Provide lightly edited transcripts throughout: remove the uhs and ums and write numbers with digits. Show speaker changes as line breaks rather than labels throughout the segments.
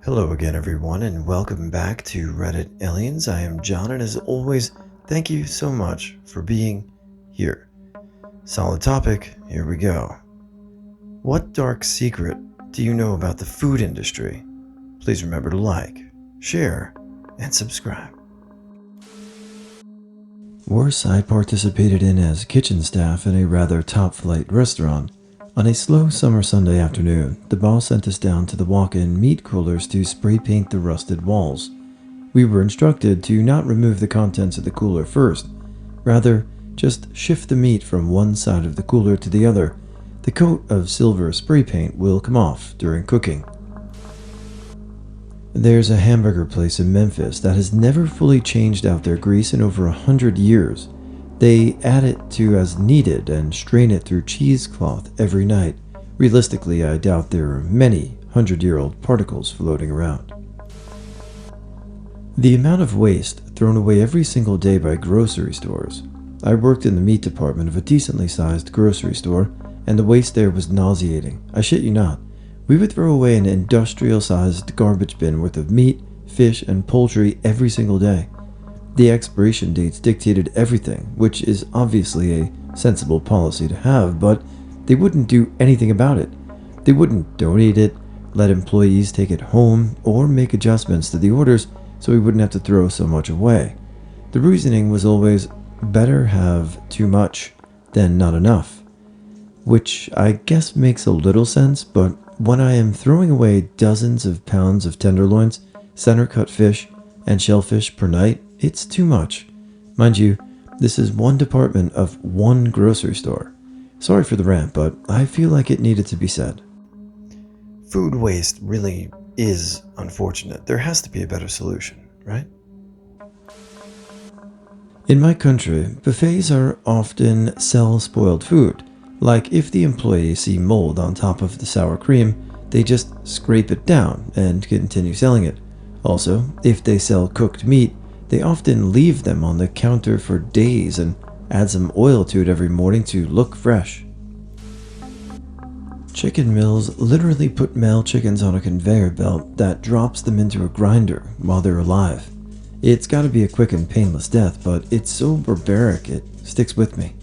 Hello again, everyone, and welcome back to Reddit Aliens. I am John, and as always, thank you so much for being here. Solid topic, here we go. What dark secret do you know about the food industry? Please remember to like, share, and subscribe. Worse, I participated in as kitchen staff in a rather top-flight restaurant. On a slow summer Sunday afternoon, the boss sent us down to the walk-in meat coolers to spray paint the rusted walls. We were instructed to not remove the contents of the cooler first, rather just shift the meat from one side of the cooler to the other. The coat of silver spray paint will come off during cooking. There's a hamburger place in Memphis that has never fully changed out their grease in over 100 years. They add it to as needed and strain it through cheesecloth every night. Realistically, I doubt there are many 100-year-old particles floating around. The amount of waste thrown away every single day by grocery stores. I worked in the meat department of a decently sized grocery store, and the waste there was nauseating. I shit you not. We would throw away an industrial-sized garbage bin worth of meat, fish, and poultry every single day. The expiration dates dictated everything, which is obviously a sensible policy to have, but they wouldn't do anything about it. They wouldn't donate it, let employees take it home, or make adjustments to the orders so we wouldn't have to throw so much away. The reasoning was always, better have too much than not enough. Which I guess makes a little sense, but when I am throwing away dozens of pounds of tenderloins, center-cut fish, and shellfish per night, it's too much. Mind you, this is one department of one grocery store. Sorry for the rant, but I feel like it needed to be said. Food waste really is unfortunate. There has to be a better solution, right? In my country, buffets are often sell spoiled food. Like if the employees see mold on top of the sour cream, they just scrape it down and continue selling it. Also, if they sell cooked meat, they often leave them on the counter for days and add some oil to it every morning to look fresh. Chicken mills literally put male chickens on a conveyor belt that drops them into a grinder while they're alive. It's gotta be a quick and painless death, but it's so barbaric it sticks with me.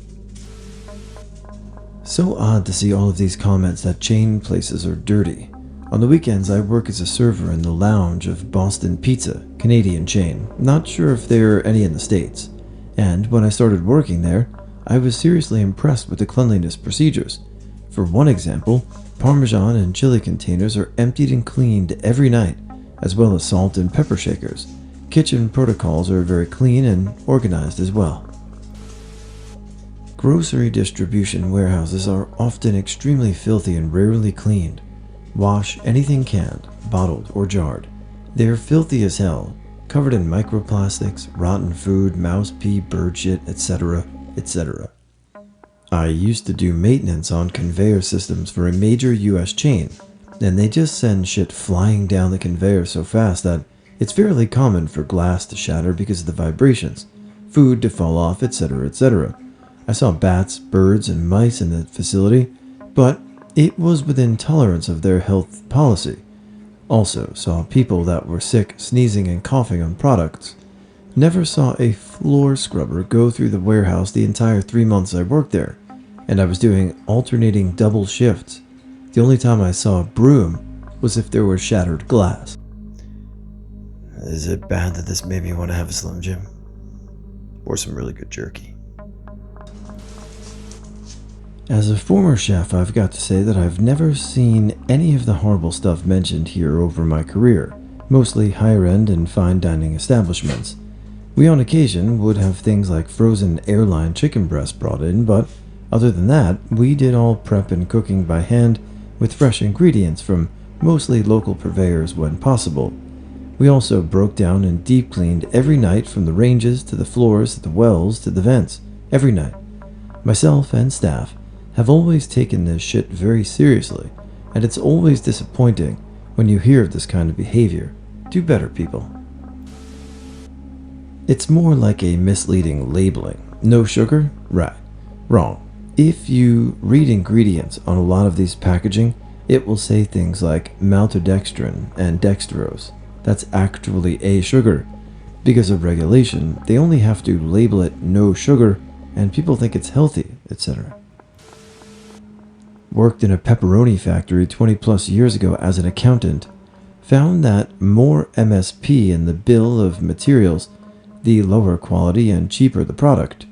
So odd to see all of these comments that chain places are dirty. On the weekends, I work as a server in the lounge of Boston Pizza, Canadian chain. Not sure if there are any in the States. And when I started working there, I was seriously impressed with the cleanliness procedures. For one example, Parmesan and chili containers are emptied and cleaned every night, as well as salt and pepper shakers. Kitchen protocols are very clean and organized as well. Grocery distribution warehouses are often extremely filthy and rarely cleaned. Wash anything canned, bottled, or jarred. They're filthy as hell, covered in microplastics, rotten food, mouse pee, bird shit, etc., etc. I used to do maintenance on conveyor systems for a major US chain, and they just send shit flying down the conveyor so fast that it's fairly common for glass to shatter because of the vibrations, food to fall off, etc., etc. I saw bats, birds, and mice in the facility, but it was within tolerance of their health policy. Also saw people that were sick, sneezing, and coughing on products. Never saw a floor scrubber go through the warehouse the entire 3 months I worked there, and I was doing alternating double shifts. The only time I saw a broom was if there was shattered glass. Is it bad that this made me want to have a Slim Jim? Or some really good jerky? As a former chef, I've got to say that I've never seen any of the horrible stuff mentioned here over my career, mostly higher-end and fine dining establishments. We on occasion would have things like frozen airline chicken breast brought in, but other than that, we did all prep and cooking by hand with fresh ingredients from mostly local purveyors when possible. We also broke down and deep cleaned every night from the ranges to the floors to the wells to the vents, every night. Myself and staff have always taken this shit very seriously, and it's always disappointing when you hear of this kind of behavior. Do better, people. It's more like a misleading labeling. No sugar? Right. Wrong. If you read ingredients on a lot of these packaging, It will say things like maltodextrin and dextrose. That's actually a sugar. Because of regulation, they only have to label it no sugar, and people think it's healthy, etc. Worked in a pepperoni factory 20 plus years ago as an accountant. Found that more MSP in the bill of materials, the lower quality and cheaper the product.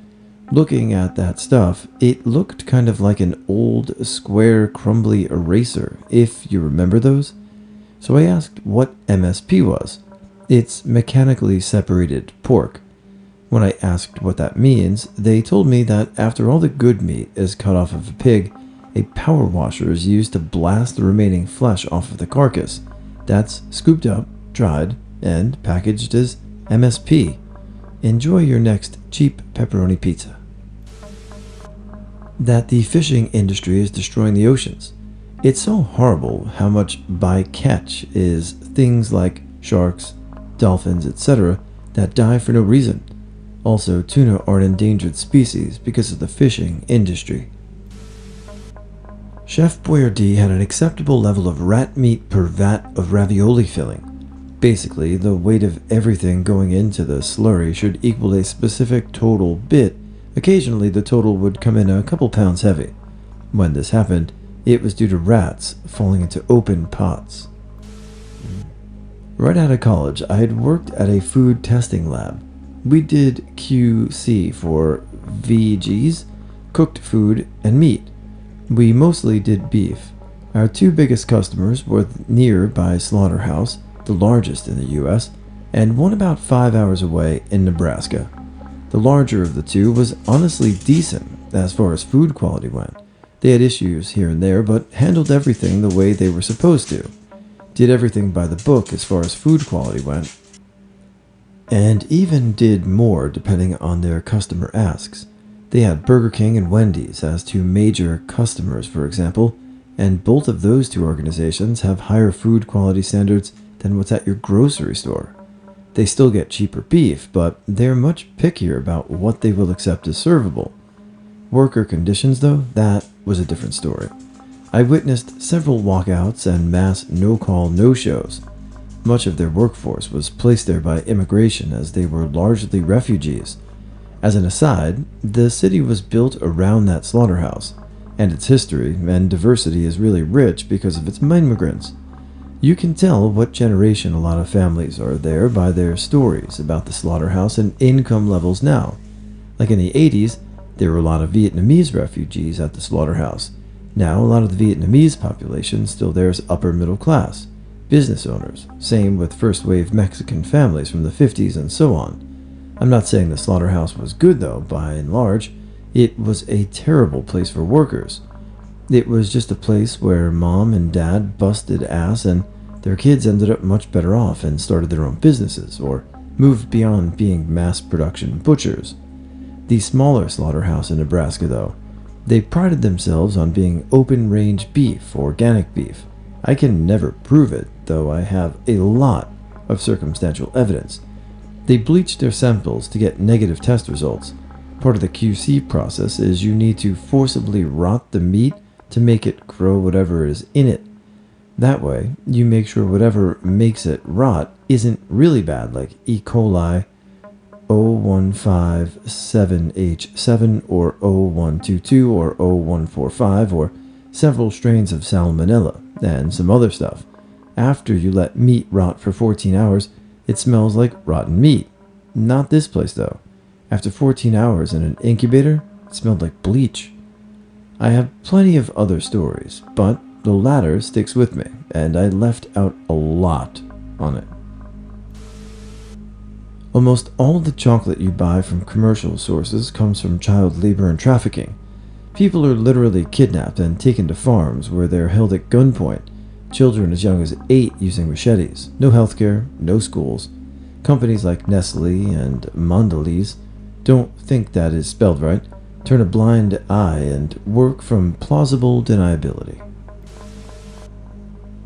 Looking at that stuff, it looked kind of like an old, square, crumbly eraser, if you remember those. So I asked what MSP was. It's mechanically separated pork. When I asked what that means, they told me that after all the good meat is cut off of a pig, a power washer is used to blast the remaining flesh off of the carcass. That's scooped up, dried, and packaged as MSP. Enjoy your next cheap pepperoni pizza. That the fishing industry is destroying the oceans. It's so horrible how much bycatch is things like sharks, dolphins, etc. that die for no reason. Also, tuna are an endangered species because of the fishing industry. Chef Boyardee had an acceptable level of rat meat per vat of ravioli filling. Basically, the weight of everything going into the slurry should equal a specific total bit. Occasionally, the total would come in a couple pounds heavy. When this happened, it was due to rats falling into open pots. Right out of college, I had worked at a food testing lab. We did QC for VGs, cooked food, and meat. We mostly did beef. Our two biggest customers were the nearby slaughterhouse, the largest in the US, and one about 5 hours away in Nebraska. The larger of the two was honestly decent as far as food quality went. They had issues here and there, but handled everything the way they were supposed to. Did everything by the book as far as food quality went, and even did more depending on their customer asks. They had Burger King and Wendy's as two major customers, for example, and both of those two organizations have higher food quality standards than what's at your grocery store. They still get cheaper beef, but they're much pickier about what they will accept as servable. Worker conditions, though, that was a different story. I witnessed several walkouts and mass no-call, no-shows. Much of their workforce was placed there by immigration as they were largely refugees. As an aside, the city was built around that slaughterhouse, and its history and diversity is really rich because of its immigrants. You can tell what generation a lot of families are there by their stories about the slaughterhouse and income levels now. Like in the 80s, there were a lot of Vietnamese refugees at the slaughterhouse. Now, a lot of the Vietnamese population still there is upper middle class, business owners, same with first-wave Mexican families from the 50s and so on. I'm not saying the slaughterhouse was good though, by and large. It was a terrible place for workers. It was just a place where mom and dad busted ass and their kids ended up much better off and started their own businesses or moved beyond being mass production butchers. The smaller slaughterhouse in Nebraska though, they prided themselves on being open-range beef, organic beef. I can never prove it, though I have a lot of circumstantial evidence. They bleached their samples to get negative test results. Part of the QC process is you need to forcibly rot the meat to make it grow whatever is in it. That way, you make sure whatever makes it rot isn't really bad, like E. coli, O157H7 or O122 or O145 or several strains of salmonella and some other stuff. After you let meat rot for 14 hours, it smells like rotten meat. Not this place though. After 14 hours in an incubator, it smelled like bleach. I have plenty of other stories, but the latter sticks with me, and I left out a lot on it. Almost all the chocolate you buy from commercial sources comes from child labor and trafficking. People are literally kidnapped and taken to farms where they're held at gunpoint. Children as young as 8 using machetes. No healthcare, no schools. Companies like Nestle and Mondelez don't think that is spelled right, turn a blind eye, and work from plausible deniability.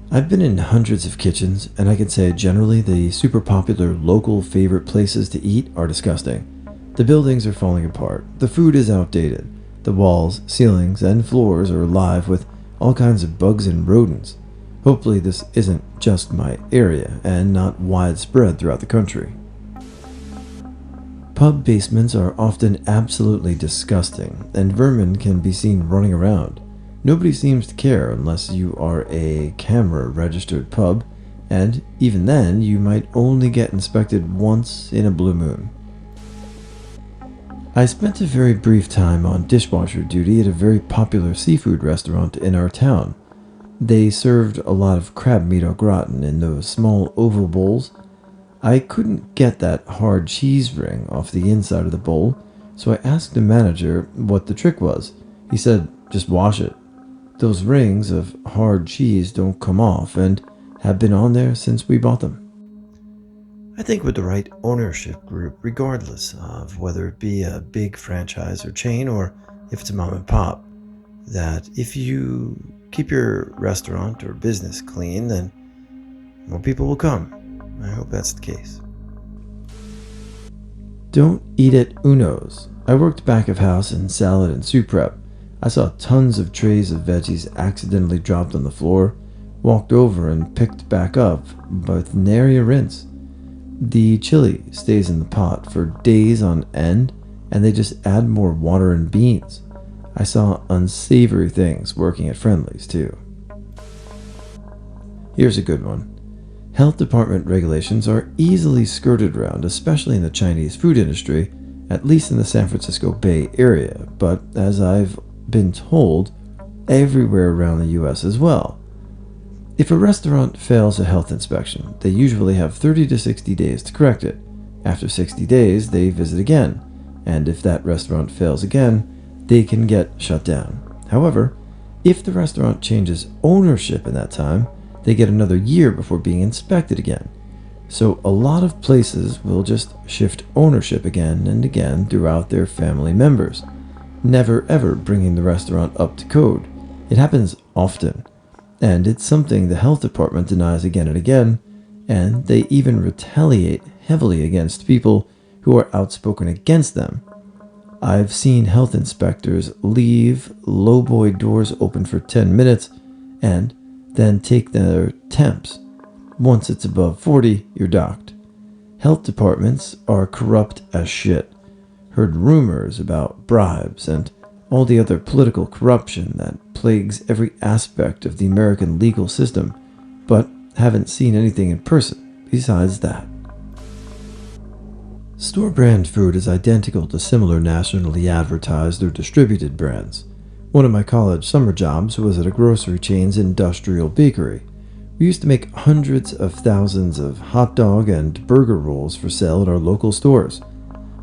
I've been in hundreds of kitchens, and I can say generally the super popular local favorite places to eat are disgusting. The buildings are falling apart, the food is outdated, the walls, ceilings, and floors are alive with all kinds of bugs and rodents. Hopefully this isn't just my area and not widespread throughout the country. Pub basements are often absolutely disgusting, and vermin can be seen running around. Nobody seems to care unless you are a camera-registered pub, and even then, you might only get inspected once in a blue moon. I spent a very brief time on dishwasher duty at a very popular seafood restaurant in our town. They served a lot of crab meat au gratin in those small oval bowls. I couldn't get that hard cheese ring off the inside of the bowl, so I asked the manager what the trick was. He said, just wash it. Those rings of hard cheese don't come off and have been on there since we bought them. I think with the right ownership group, regardless of whether it be a big franchise or chain or if it's a mom and pop, that if you keep your restaurant or business clean, then more people will come. I hope that's the case. Don't eat at Uno's. I worked back of house in salad and soup prep. I saw tons of trays of veggies accidentally dropped on the floor, walked over and picked back up, but nary a rinse. The chili stays in the pot for days on end, and they just add more water and beans. I saw unsavory things working at Friendly's too. Here's a good one. Health department regulations are easily skirted around, especially in the Chinese food industry, at least in the San Francisco Bay Area, but as I've been told, everywhere around the US as well. If a restaurant fails a health inspection, they usually have 30 to 60 days to correct it. After 60 days, they visit again, and if that restaurant fails again, they can get shut down. However, if the restaurant changes ownership in that time, they get another year before being inspected again. So a lot of places will just shift ownership again and again throughout their family members, never ever bringing the restaurant up to code. It happens often, and it's something the health department denies again and again, and they even retaliate heavily against people who are outspoken against them. I've seen health inspectors leave lowboy doors open for 10 minutes and then take their temps. Once it's above 40, you're docked. Health departments are corrupt as shit. Heard rumors about bribes and all the other political corruption that plagues every aspect of the American legal system, but haven't seen anything in person besides that. Store brand food is identical to similar nationally advertised or distributed brands. One of my college summer jobs was at a grocery chain's industrial bakery. We used to make hundreds of thousands of hot dog and burger rolls for sale at our local stores.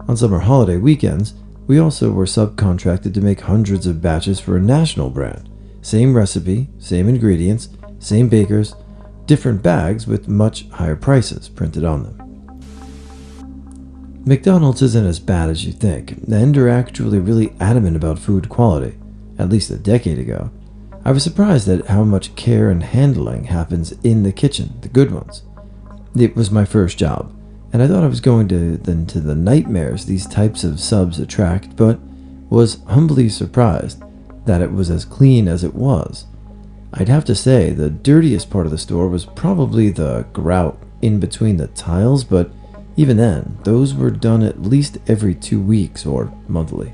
On summer holiday weekends, we also were subcontracted to make hundreds of batches for a national brand. Same recipe, same ingredients, same bakers, different bags with much higher prices printed on them. McDonald's isn't as bad as you think, and are actually really adamant about food quality, at least a decade ago. I was surprised at how much care and handling happens in the kitchen, the good ones. It was my first job, and I thought I was going into the nightmares these types of subs attract, but was humbly surprised that it was as clean as it was. I'd have to say the dirtiest part of the store was probably the grout in between the tiles, but even then, those were done at least every 2 weeks or monthly.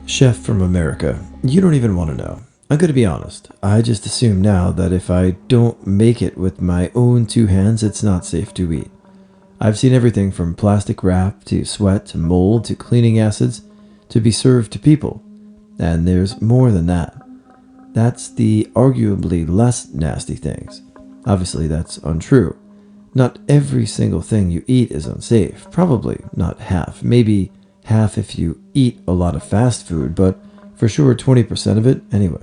Chef from America, you don't even want to know. I'm going to be honest, I just assume now that if I don't make it with my own 2 hands, it's not safe to eat. I've seen everything from plastic wrap to sweat to mold to cleaning acids to be served to people. And there's more than that. That's the arguably less nasty things. Obviously, that's untrue. Not every single thing you eat is unsafe. Probably not half. Maybe half if you eat a lot of fast food, but for sure 20% of it anyway.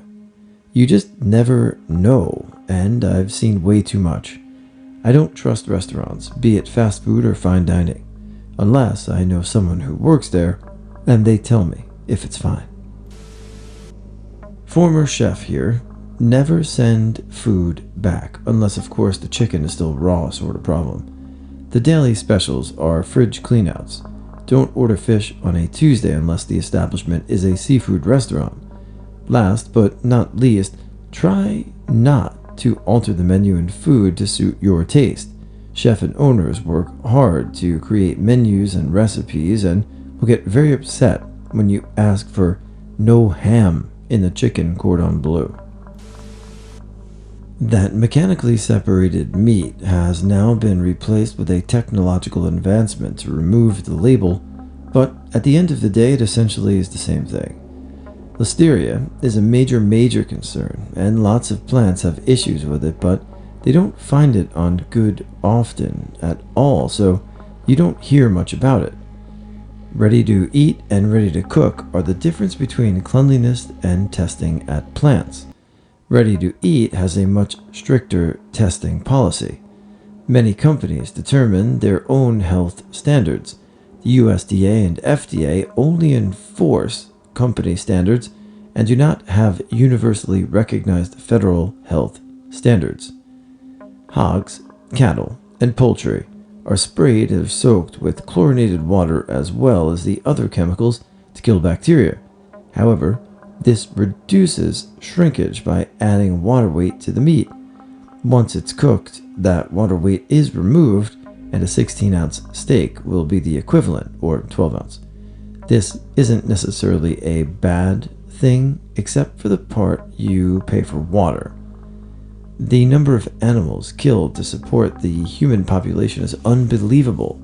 You just never know, and I've seen way too much. I don't trust restaurants, be it fast food or fine dining, unless I know someone who works there and they tell me if it's fine. Former chef here. Never send food back, unless of course the chicken is still raw sort of problem. The daily specials are fridge cleanouts. Don't order fish on a Tuesday unless the establishment is a seafood restaurant. Last but not least, try not to alter the menu and food to suit your taste. Chefs and owners work hard to create menus and recipes and will get very upset when you ask for no ham in the chicken cordon bleu. That mechanically separated meat has now been replaced with a technological advancement to remove the label, but at the end of the day it essentially is the same thing. Listeria is a major concern, and lots of plants have issues with it, but they don't find it on good often at all, so you don't hear much about it. Ready to eat and ready to cook are the difference between cleanliness and testing at plants. Ready to eat has a much stricter testing policy. Many companies determine their own health standards. The USDA and FDA only enforce company standards and do not have universally recognized federal health standards. Hogs, cattle, and poultry are sprayed or soaked with chlorinated water as well as the other chemicals to kill bacteria. However, this reduces shrinkage by adding water weight to the meat. Once it's cooked, that water weight is removed and a 16-ounce steak will be the equivalent, or 12-ounce. This isn't necessarily a bad thing, except for the part you pay for water. The number of animals killed to support the human population is unbelievable.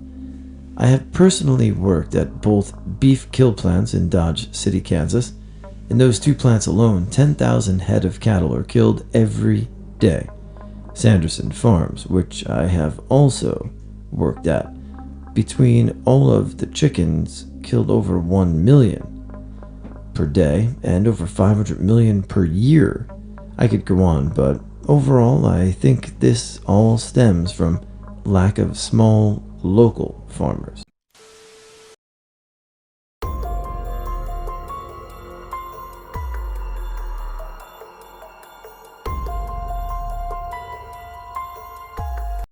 I have personally worked at both beef kill plants in Dodge City, Kansas. In those two plants alone, 10,000 head of cattle are killed every day. Sanderson Farms, which I have also worked at, between all of the chickens, killed over 1 million per day and over 500 million per year. I could go on, but overall, I think this all stems from lack of small local farmers.